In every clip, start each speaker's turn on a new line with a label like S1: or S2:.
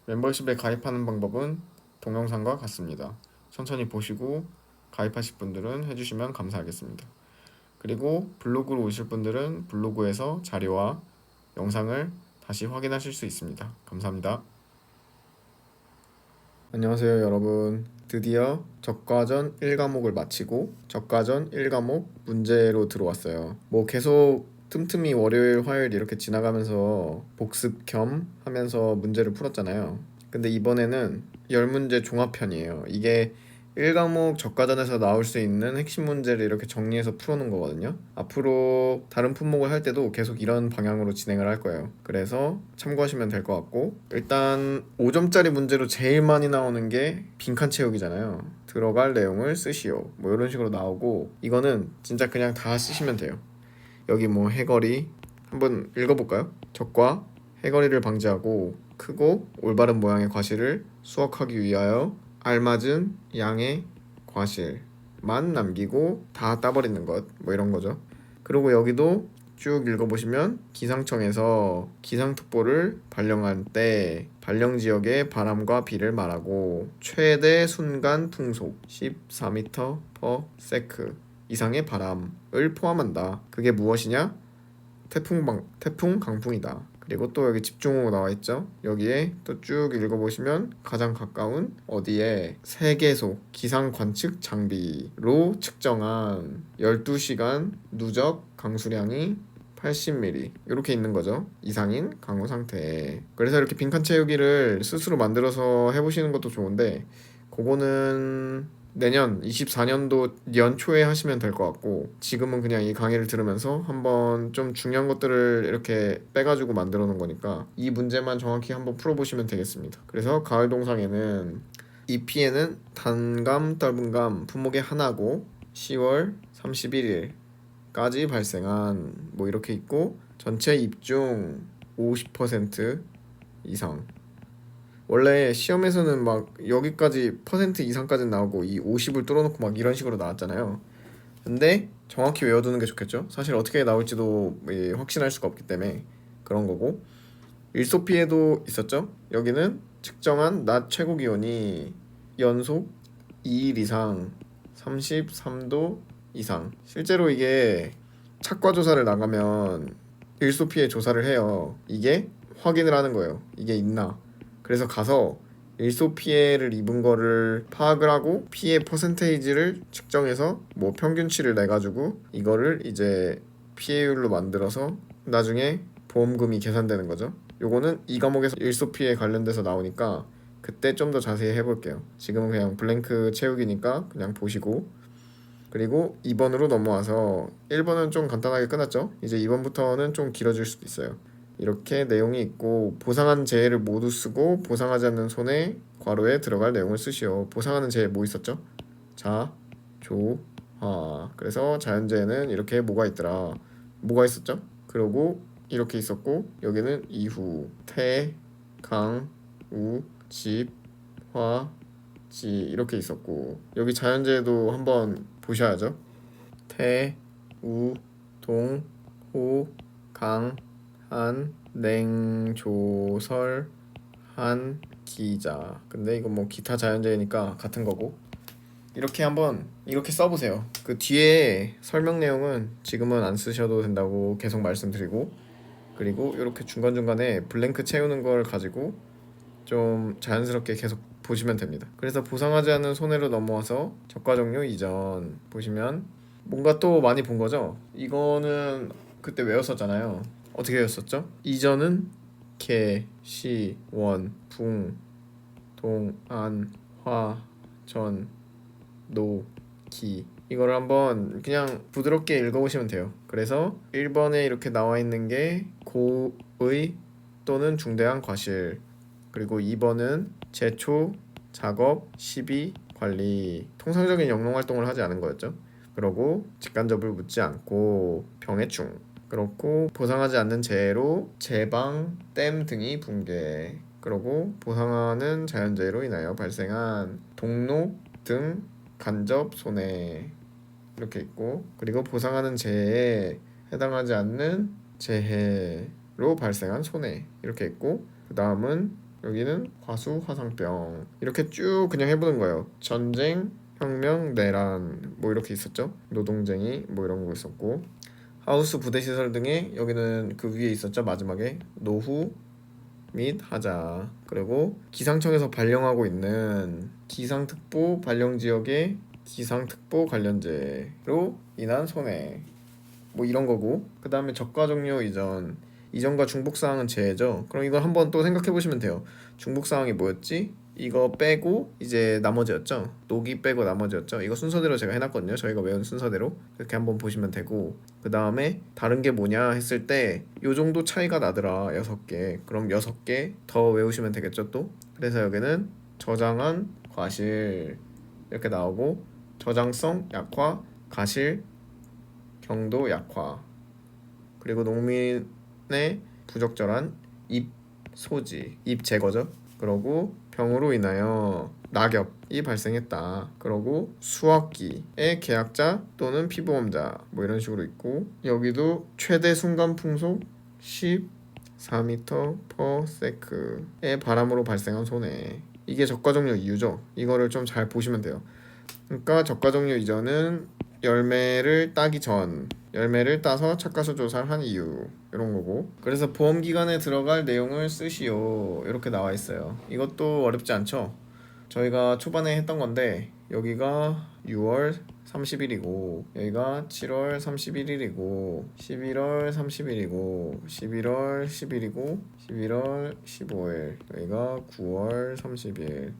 S1: 멤버십에 가입하는 방법은 동영상과 같습니다. 천천히 보시고 가입하실 분들은 해주시면 감사하겠습니다. 그리고 블로그로 오실 분들은 블로그에서 자료와 영상을 다시 확인하실 수 있습니다. 감사합니다. 안녕하세요, 여러분. 드디어 적과전 1과목을 마치고 적과전 1과목 문제로 들어왔어요. 뭐 계속 틈틈이 월요일, 화요일 이렇게 지나가면서 복습 겸 하면서 문제를 풀었잖아요. 근데 이번에는 10문제 종합편이에요. 이게 1과목 적과전에서 나올 수 있는 핵심 문제를 이렇게 정리해서 풀어놓은 거거든요. 앞으로 다른 품목을 할 때도 계속 이런 방향으로 진행을 할 거예요. 그래서 참고하시면 될 것 같고, 일단 5점짜리 문제로 제일 많이 나오는 게 빈칸 채우기잖아요. 들어갈 내용을 쓰시오, 뭐 이런 식으로 나오고, 이거는 진짜 그냥 다 쓰시면 돼요. 여기 뭐 해거리 한번 읽어볼까요? 적과 해거리를 방지하고 크고 올바른 모양의 과실을 수확하기 위하여 알맞은 양의 과실만 남기고 다 따버리는 것, 뭐 이런 거죠. 그리고 여기도 쭉 읽어보시면 기상청에서 기상특보를 발령할 때 발령 지역의 바람과 비를 말하고 최대 순간 풍속 14m/s 이상의 바람을 포함한다. 그게 무엇이냐? 태풍, 강풍이다. 그리고 또 여기 집중호우 나와 있죠. 여기에 또 쭉 읽어보시면 가장 가까운 어디에 세계소 기상 관측 장비로 측정한 12시간 누적 강수량이 80mm 이렇게 있는 거죠. 이상인 강우 상태. 그래서 이렇게 빈칸 채우기를 스스로 만들어서 해보시는 것도 좋은데, 그거는 내년 24년도 연초에 하시면 될 것 같고, 지금은 그냥 이 강의를 들으면서 한번 좀 중요한 것들을 이렇게 빼가지고 만들어 놓은 거니까 이 문제만 정확히 한번 풀어보시면 되겠습니다. 그래서 가을 동상에는 이 피해는 단감, 떫은감 품목의 하나고 10월 31일까지 발생한 뭐 이렇게 있고, 전체 입중 50% 이상. 원래 시험에서는 막 여기까지 퍼센트 이상까지 나오고 이 50을 뚫어놓고 막 이런 식으로 나왔잖아요. 근데 정확히 외워두는 게 좋겠죠. 사실 어떻게 나올지도 확신할 수가 없기 때문에 그런 거고, 일소 피해도 있었죠. 여기는 측정한 낮 최고 기온이 연속 2일 이상 33도 이상. 실제로 이게 착과 조사를 나가면 일소 피해 조사를 해요. 이게 확인을 하는 거예요. 이게 있나. 그래서 가서 일소 피해를 입은 거를 파악을 하고 피해 퍼센테이지를 측정해서 뭐 평균치를 내가지고 이거를 이제 피해율로 만들어서 나중에 보험금이 계산되는 거죠. 요거는 이 과목에서 일소 피해 관련돼서 나오니까 그때 좀 더 자세히 해볼게요. 지금은 그냥 블랭크 채우기니까 그냥 보시고, 그리고 2번으로 넘어와서 1번은 좀 간단하게 끝났죠. 이제 2번부터는 좀 길어질 수도 있어요. 이렇게 내용이 있고, 보상한 재해를 모두 쓰고 보상하지 않는 손해 괄호에 들어갈 내용을 쓰시오. 보상하는 재해 뭐 있었죠? 자, 조, 화. 그래서 자연재해는 이렇게 뭐가 있더라. 뭐가 있었죠? 그리고 이렇게 있었고, 여기는 이후 태, 강, 우, 집, 화, 지 이렇게 있었고, 여기 자연재해도 한번 보셔야죠. 태, 우, 동, 호, 강, 한, 냉, 조, 설, 한, 기자. 근데 이거 뭐 기타 자연재해니까 같은 거고, 이렇게 한번 이렇게 써보세요. 그 뒤에 설명 내용은 지금은 안 쓰셔도 된다고 계속 말씀드리고, 그리고 이렇게 중간중간에 블랭크 채우는 걸 가지고 좀 자연스럽게 계속 보시면 됩니다. 그래서 보상하지 않은 손해로 넘어와서 적과 종료 이전 보시면 뭔가 또 많이 본 거죠. 이거는 그때 외웠었잖아요. 어떻게 외웠었죠? 이전은 개, 시, 원, 붕, 동, 안, 화, 전, 노, 기. 이거를 한번 그냥 부드럽게 읽어보시면 돼요. 그래서 1번에 이렇게 나와 있는 게 고의 또는 중대한 과실, 그리고 2번은 제초, 작업, 시비, 관리, 통상적인 영농 활동을 하지 않은 거였죠. 그러고 직간접을 묻지 않고 병해충, 그렇고 보상하지 않는 재해로 제방, 댐 등이 붕괴, 그러고 보상하는 자연재해로 인하여 발생한 동로 등 간접 손해 이렇게 있고, 그리고 보상하는 재해에 해당하지 않는 재해로 발생한 손해 이렇게 있고, 그 다음은 여기는 과수 화상병. 이렇게 쭉 그냥 해보는 거예요. 전쟁, 혁명, 내란 뭐 이렇게 있었죠. 노동쟁이 뭐 이런 거 있었고, 하우스 부대시설 등의 여기는 그 위에 있었죠. 마지막에 노후 및 하자. 그리고 기상청에서 발령하고 있는 기상특보 발령지역의 기상특보 관련제로 인한 손해 뭐 이런 거고, 그 다음에 저가 종료 이전과 중복사항은 제외죠. 그럼 이걸 한번 또 생각해 보시면 돼요. 중복사항이 뭐였지? 이거 빼고 이제 나머지였죠. 녹이 빼고 나머지였죠. 이거 순서대로 제가 해놨거든요. 저희가 외운 순서대로 그렇게 한번 보시면 되고, 그 다음에 다른 게 뭐냐 했을 때 요 정도 차이가 나더라. 6개. 그럼 6개 더 외우시면 되겠죠 또. 그래서 여기는 저장한 과실 이렇게 나오고, 저장성 약화, 가실, 경도 약화, 그리고 농민의 부적절한 입 소지, 입 제거죠. 그러고 병으로 인하여 낙엽이 발생했다. 그러고 수확기의 계약자 또는 피보험자 뭐 이런 식으로 있고, 여기도 최대 순간 풍속 14m/s의 바람으로 발생한 손해. 이게 저가종료 이유죠. 이거를 좀 잘 보시면 돼요. 그러니까 저가종료 이전은 열매를 따기 전, 열매를 따서 착가수 조사를 한 이유 이런 거고, 그래서 보험기간에 들어갈 내용을 쓰시오 이렇게 나와 있어요. 이것도 어렵지 않죠. 저희가 초반에 했던 건데 여기가 6월 30일이고 여기가 7월 31일이고 11월 30일이고 11월 10일이고 11월 15일, 여기가 9월 30일,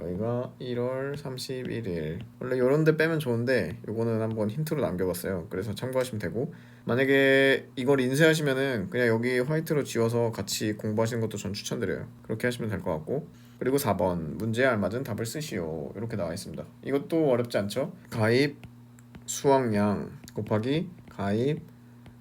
S1: 여기가 1월 31일. 원래 요런 데 빼면 좋은데 요거는 한번 힌트로 남겨봤어요. 그래서 참고하시면 되고, 만약에 이걸 인쇄하시면은 그냥 여기 화이트로 지워서 같이 공부하시는 것도 전 추천드려요. 그렇게 하시면 될 것 같고, 그리고 4번 문제에 알맞은 답을 쓰시오 이렇게 나와 있습니다. 이것도 어렵지 않죠. 가입 수확량 곱하기 가입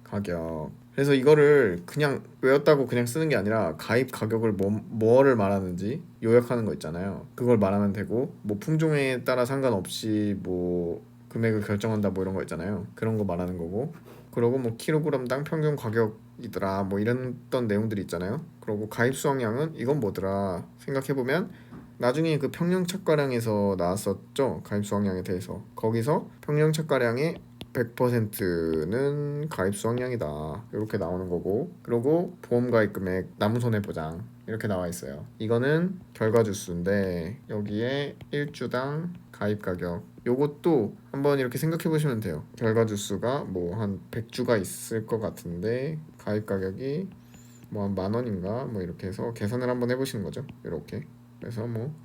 S1: 가격. 그래서 이거를 그냥 외웠다고 그냥 쓰는 게 아니라 가입 가격을 뭐를 말하는지 요약하는 거 있잖아요. 그걸 말하면 되고, 뭐 품종에 따라 상관없이 뭐 금액을 결정한다 뭐 이런 거 있잖아요. 그런 거 말하는 거고, 그러고 뭐 킬로그램당 평균 가격이더라 뭐 이런 내용들이 있잖아요. 그러고 가입 수확량은 이건 뭐더라 생각해보면 나중에 그 평년 착가량에서 나왔었죠. 가입 수확량에 대해서. 거기서 평년 착가량의 100%는 가입 수확량이다 이렇게 나오는 거고, 그리고 보험 가입 금액, 남은 손해 보장 이렇게 나와 있어요. 이거는 결과 주수인데 여기에 1주당 가입 가격, 요것도 한번 이렇게 생각해 보시면 돼요. 결과 주수가 뭐 한 100주가 있을 것 같은데 가입 가격이 뭐 한 10,000원인가 뭐 이렇게 해서 계산을 한번 해보시는 거죠. 이렇게. 그래서 뭐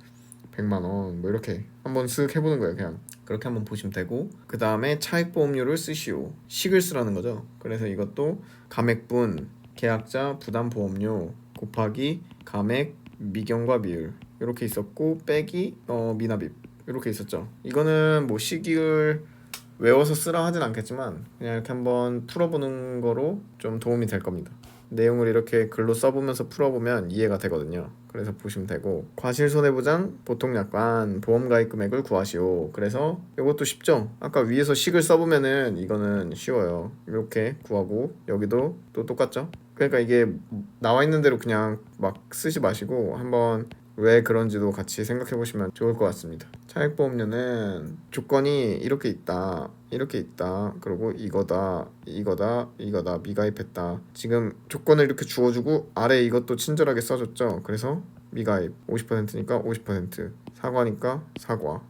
S1: 100만원 뭐 이렇게 한번 쓱 해보는 거예요. 그냥 그렇게 한번 보시면 되고, 그 다음에 차익보험료를 쓰시오. 식을 쓰라는 거죠. 그래서 이것도 감액분 계약자 부담보험료 곱하기 감액 미경과 미을 이렇게 있었고, 빼기 미납입 이렇게 있었죠. 이거는 뭐 식을 외워서 쓰라 하진 않겠지만 그냥 이렇게 한번 풀어보는 거로 좀 도움이 될 겁니다. 내용을 이렇게 글로 써보면서 풀어보면 이해가 되거든요. 그래서 보시면 되고, 과실손해보장 보통약관 보험가입 금액을 구하시오. 그래서 이것도 쉽죠. 아까 위에서 식을 써보면은 이거는 쉬워요. 이렇게 구하고, 여기도 또 똑같죠. 그러니까 이게 나와 있는 대로 그냥 막 쓰지 마시고 한번 왜 그런지도 같이 생각해 보시면 좋을 것 같습니다. 차익보험료는 조건이 이렇게 있다 그리고 이거다 미가입했다. 지금 조건을 이렇게 주어주고 아래 이것도 친절하게 써줬죠. 그래서 미가입 50%니까 50%, 사과니까 사과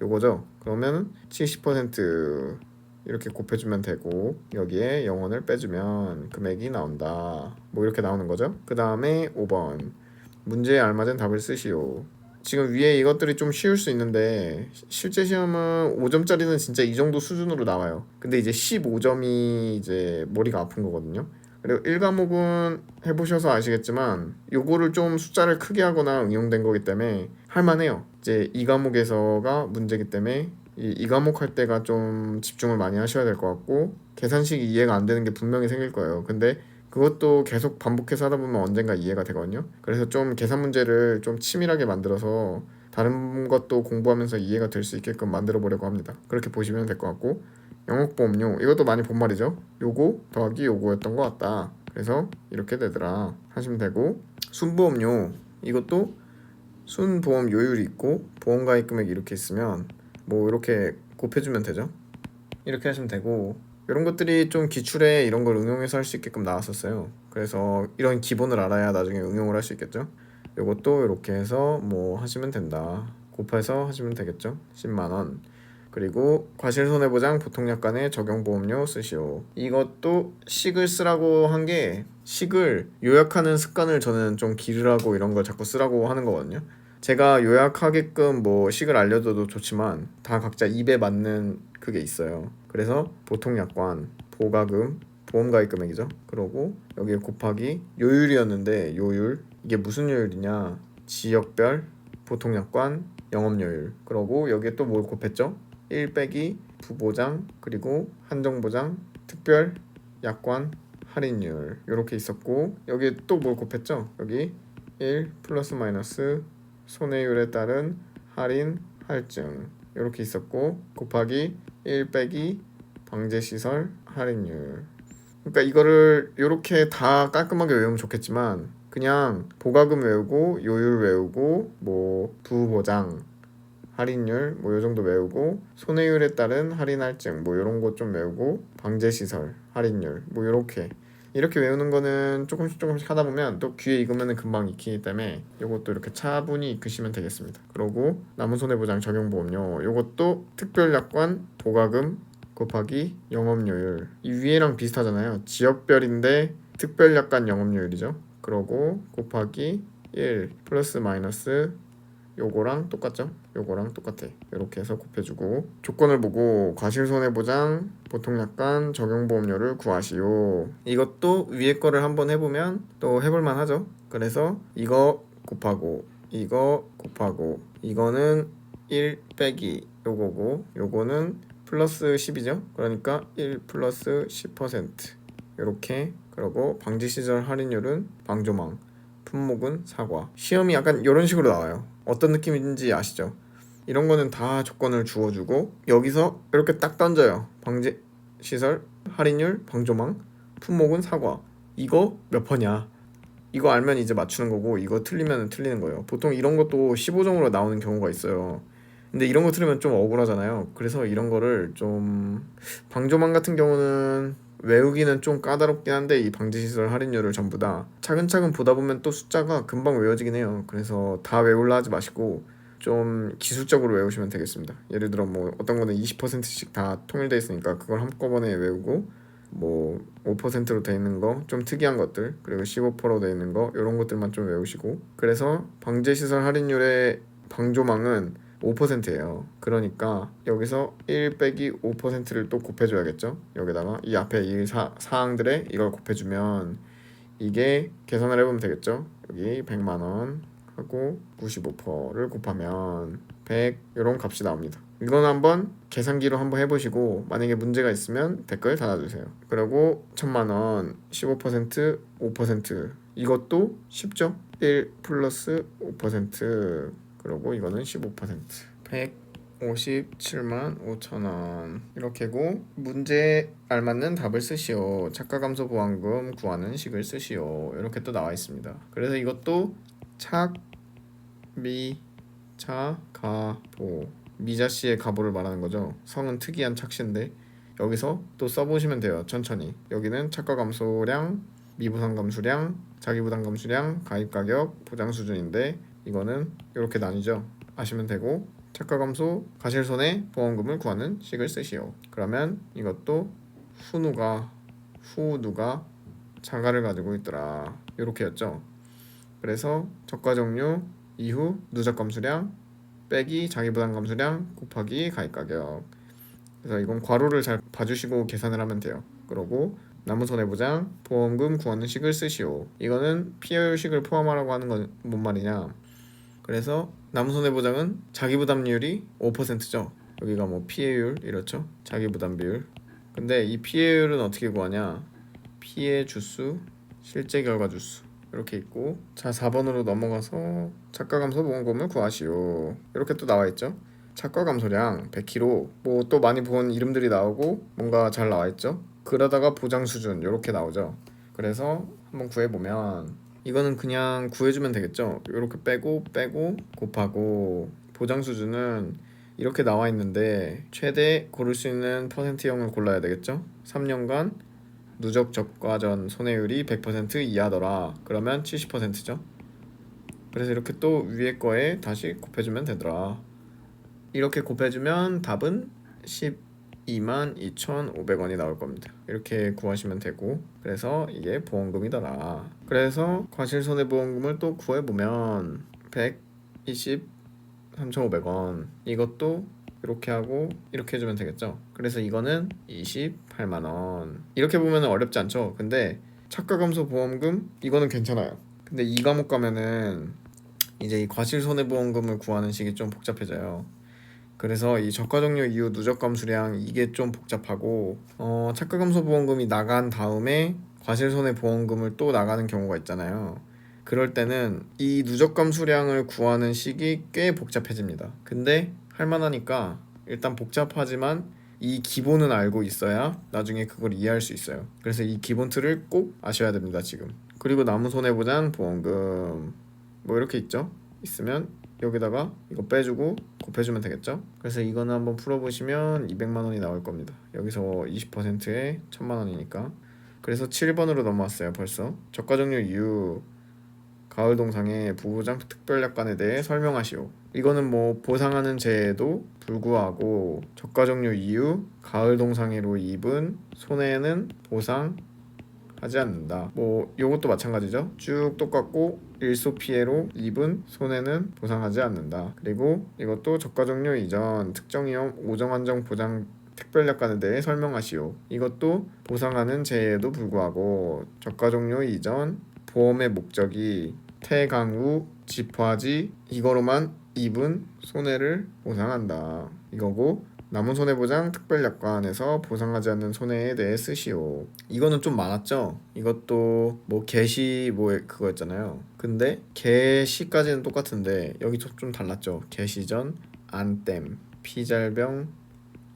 S1: 요거죠. 그러면 70% 이렇게 곱해주면 되고, 여기에 0원을 빼주면 금액이 나온다 뭐 이렇게 나오는 거죠. 그 다음에 5번 문제에 알맞은 답을 쓰시오. 지금 위에 이것들이 좀 쉬울 수 있는데 실제 시험은 5점짜리는 진짜 이 정도 수준으로 나와요. 근데 이제 15점이 이제 머리가 아픈 거거든요. 그리고 1과목은 해보셔서 아시겠지만 요거를 좀 숫자를 크게 하거나 응용된 거기 때문에 할만해요. 이제 2과목에서가 문제기 때문에 이 과목 할 때가 좀 집중을 많이 하셔야 될 것 같고, 계산식이 이해가 안 되는 게 분명히 생길 거예요. 근데 그것도 계속 반복해서 하다 보면 언젠가 이해가 되거든요. 그래서 좀 계산 문제를 좀 치밀하게 만들어서 다른 것도 공부하면서 이해가 될 수 있게끔 만들어 보려고 합니다. 그렇게 보시면 될 것 같고, 영업보험료 이것도 많이 본 말이죠. 요거 더하기 요거였던 것 같다. 그래서 이렇게 되더라 하시면 되고, 순보험료 이것도 순보험 요율이 있고 보험가입 금액이 이렇게 있으면 뭐 이렇게 곱해주면 되죠. 이렇게 하시면 되고, 이런 것들이 좀 기출에 이런 걸 응용해서 할 수 있게끔 나왔었어요. 그래서 이런 기본을 알아야 나중에 응용을 할 수 있겠죠. 이것도 이렇게 해서 뭐 하시면 된다. 곱해서 하시면 되겠죠. 10만원. 그리고 과실손해보장 보통약관의 적용보험료 쓰시오. 이것도 식을 쓰라고 한 게, 식을 요약하는 습관을 저는 좀 기르라고 이런 걸 자꾸 쓰라고 하는 거거든요. 제가 요약하게끔 뭐 식을 알려줘도 좋지만 다 각자 입에 맞는 그게 있어요. 그래서 보통약관, 보가금, 보험가입 금액이죠. 그러고 여기에 곱하기 요율이었는데, 요율 이게 무슨 요율이냐, 지역별 보통약관 영업요율. 그러고 여기에 또 뭘 곱했죠? 1 빼기 부보장, 그리고 한정보장, 특별 약관 할인율 이렇게 있었고, 여기에 또 뭘 곱했죠? 여기 1 플러스 마이너스 손해율에 따른 할인 할증 이렇게 있었고, 곱하기 1 빼기 방제시설 할인율. 그러니까 이거를 이렇게 다 깔끔하게 외우면 좋겠지만, 그냥 보가금 외우고 요율 외우고 뭐 부보장 할인율 뭐 요 정도 외우고, 손해율에 따른 할인 할증 뭐 요런 거 좀 외우고, 방제시설 할인율 뭐 이렇게 외우는 거는 조금씩 하다 보면 또 귀에 익으면 금방 익히기 때문에 요것도 이렇게 차분히 익히시면 되겠습니다. 그리고 남은손해보장 적용보험료, 요것도 특별약관 보가금 곱하기 영업요율. 이 위에랑 비슷하잖아요. 지역별인데 특별약관 영업요율이죠. 그러고 곱하기 1 플러스 마이너스 요거랑 똑같죠? 요거랑 똑같아. 이렇게 해서 곱해주고, 조건을 보고 과실손해보장 보통약관 적용보험료를 구하시오. 이것도 위에 거를 한번 해보면 또 해볼만 하죠. 그래서 이거 곱하고 이거 곱하고, 이거는 1 빼기 요거고 요거는 플러스 10이죠. 그러니까 1 플러스 10% 이렇게. 그리고 방지시설 할인율은 방조망, 품목은 사과. 시험이 약간 이런 식으로 나와요. 어떤 느낌인지 아시죠? 이런 거는 다 조건을 주어주고 여기서 이렇게 딱 던져요. 방지시설 할인율 방조망, 품목은 사과. 이거 몇 퍼냐? 이거 알면 이제 맞추는 거고, 이거 틀리면 틀리는 거예요. 보통 이런 것도 15점으로 나오는 경우가 있어요. 근데 이런 거 틀리면 좀 억울하잖아요. 그래서 이런 거를 좀, 방조망 같은 경우는 외우기는 좀 까다롭긴 한데, 이 방지시설 할인율을 전부 다 차근차근 보다 보면 또 숫자가 금방 외워지긴 해요. 그래서 다 외우려 하지 마시고 좀 기술적으로 외우시면 되겠습니다. 예를 들어 뭐 어떤 거는 20%씩 다 통일돼 있으니까 그걸 한꺼번에 외우고, 뭐 5%로 돼 있는 거 좀 특이한 것들, 그리고 15%로 돼 있는 거 이런 것들만 좀 외우시고. 그래서 방제시설 할인율의 방조망은 5%예요. 그러니까 여기서 1 빼기 5%를 또 곱해줘야겠죠. 여기다가 이 앞에 이 사항들에 이걸 곱해주면 이게 계산을 해보면 되겠죠. 여기 100만원 하고 95%를 곱하면 100, 이런 값이 나옵니다. 이건 한번 계산기로 한번 해보시고 만약에 문제가 있으면 댓글 달아주세요. 그리고 1000만원 15% 5%, 이것도 쉽죠. 1 플러스 5%, 그리고 이거는 15%, 157만 5천원 이렇게고, 문제에 알맞는 답을 쓰시오. 착가감소 보완금 구하는 식을 쓰시오. 이렇게 또 나와 있습니다. 그래서 이것도 착, 미, 차, 가, 보. 미자씨의 가보를 말하는 거죠. 성은 특이한 착시인데 여기서 또 써보시면 돼요. 천천히. 여기는 착가감소량, 미부담감수량, 자기부담감수량, 가입가격, 보장수준인데 이거는 이렇게 나뉘죠. 아시면 되고, 착가감소, 과실손해, 보험금을 구하는 식을 쓰시오. 그러면 이것도 후누가 자가를 가지고 있더라. 이렇게였죠. 그래서 저가종류 이후 누적감수량 빼기 자기부담감수량 곱하기 가입가격. 그래서 이건 괄호를 잘 봐주시고 계산을 하면 돼요. 그러고 남은손해보장 보험금 구하는 식을 쓰시오. 이거는 피해율식을 포함하라고 하는 건 뭔 말이냐. 그래서 남은손해보장은 자기부담률이 5%죠. 여기가 뭐 피해율 이렇죠. 자기부담 비율. 근데 이 피해율은 어떻게 구하냐. 피해 주수, 실제 결과 주수 이렇게 있고, 자 4번으로 넘어가서 착가감소 보험금을 구하시오. 이렇게 또 나와있죠. 착과감소량 100kg, 뭐 또 많이 본 이름들이 나오고 뭔가 잘 나와있죠. 그러다가 보장 수준 이렇게 나오죠. 그래서 한번 구해보면 이거는 그냥 구해주면 되겠죠. 이렇게 빼고 곱하고 보장 수준은 이렇게 나와 있는데 최대 고를 수 있는 퍼센트형을 골라야 되겠죠. 3년간 누적 적과전 손해율이 100% 이하더라. 그러면 70%죠. 그래서 이렇게 또 위에 거에 다시 곱해주면 되더라. 이렇게 곱해주면 답은 12만 2,500원이 나올 겁니다. 이렇게 구하시면 되고, 그래서 이게 보험금이더라. 그래서 과실손해보험금을 또 구해보면 123,500원, 이것도 이렇게 하고 이렇게 해주면 되겠죠. 그래서 이거는 28만원. 이렇게 보면 어렵지 않죠. 근데 착가감소 보험금 이거는 괜찮아요. 근데 이 과목 가면은 이제 이 과실손해보험금을 구하는 식이 좀 복잡해져요. 그래서 이 저가종료 이후 누적감수량 이게 좀 복잡하고, 착가감소보험금이 나간 다음에 과실손해보험금을 또 나가는 경우가 있잖아요. 그럴 때는 이 누적감수량을 구하는 식이 꽤 복잡해집니다. 근데 할만하니까 일단 복잡하지만 이 기본은 알고 있어야 나중에 그걸 이해할 수 있어요. 그래서 이 기본 틀을 꼭 아셔야 됩니다, 지금. 그리고 남우손해보장 보험금 뭐 이렇게 있죠. 있으면 여기다가 이거 빼주고 곱해주면 되겠죠. 그래서 이거는 한번 풀어보시면 200만원이 나올 겁니다. 여기서 20%에 1000만원이니까. 그래서 7번으로 넘어왔어요. 벌써 저가종료 이후 가을동상의 부부장 특별약관에 대해 설명하시오. 이거는 뭐 보상하는 제에도 불구하고 저가종료 이후 가을동상해로 입은 손해는 보상하지 않는다. 뭐 요것도 마찬가지죠. 쭉 똑같고 일소 피해로 입은 손해는 보상하지 않는다. 그리고 이것도 저가종료 이전 특정위험 오정한정 보장 특별약관에 대해 설명하시오. 이것도 보상하는 제에도 불구하고 저가종료 이전 보험의 목적이 태강우 집화지 이거로만 입은 손해를 보상한다. 이거고 남은손해보장 특별약관에서 보상하지 않는 손해에 대해 쓰시오. 이거는 좀 많았죠. 이것도 뭐 개시 뭐 그거였잖아요. 근데 개시까지는 똑같은데 여기 좀 달랐죠. 개시전 안댐 피잘병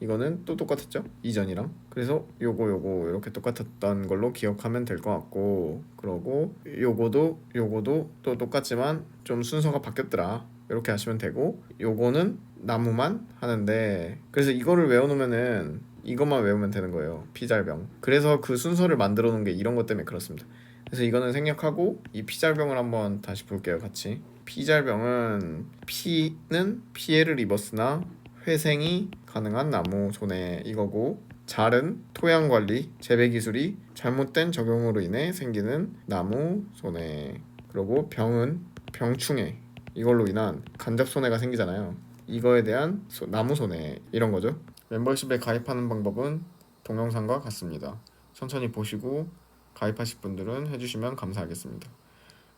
S1: 이거는 또 똑같았죠, 이전이랑. 그래서 요거 이렇게 똑같았던 걸로 기억하면 될 것 같고, 그러고 요거도 또 똑같지만 좀 순서가 바뀌었더라 이렇게 하시면 되고, 요거는 나무만 하는데, 그래서 이거를 외워놓으면은 이것만 외우면 되는 거예요. 피잘병. 그래서 그 순서를 만들어 놓은 게 이런 것 때문에 그렇습니다. 그래서 이거는 생략하고 이 피잘병을 한번 다시 볼게요, 같이. 피잘병은 피는 피해를 입었으나 회생이 가능한 나무 손해 이거고, 잘은 토양 관리, 재배 기술이 잘못된 적용으로 인해 생기는 나무 손해. 그리고 병은 병충해 이걸로 인한 간접 손해가 생기잖아요. 이거에 대한 나무 손해 이런 거죠. 멤버십에 가입하는 방법은 동영상과 같습니다. 천천히 보시고 가입하실 분들은 해주시면 감사하겠습니다.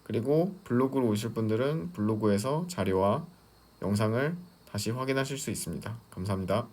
S1: 그리고 블로그로 오실 분들은 블로그에서 자료와 영상을 다시 확인하실 수 있습니다. 감사합니다.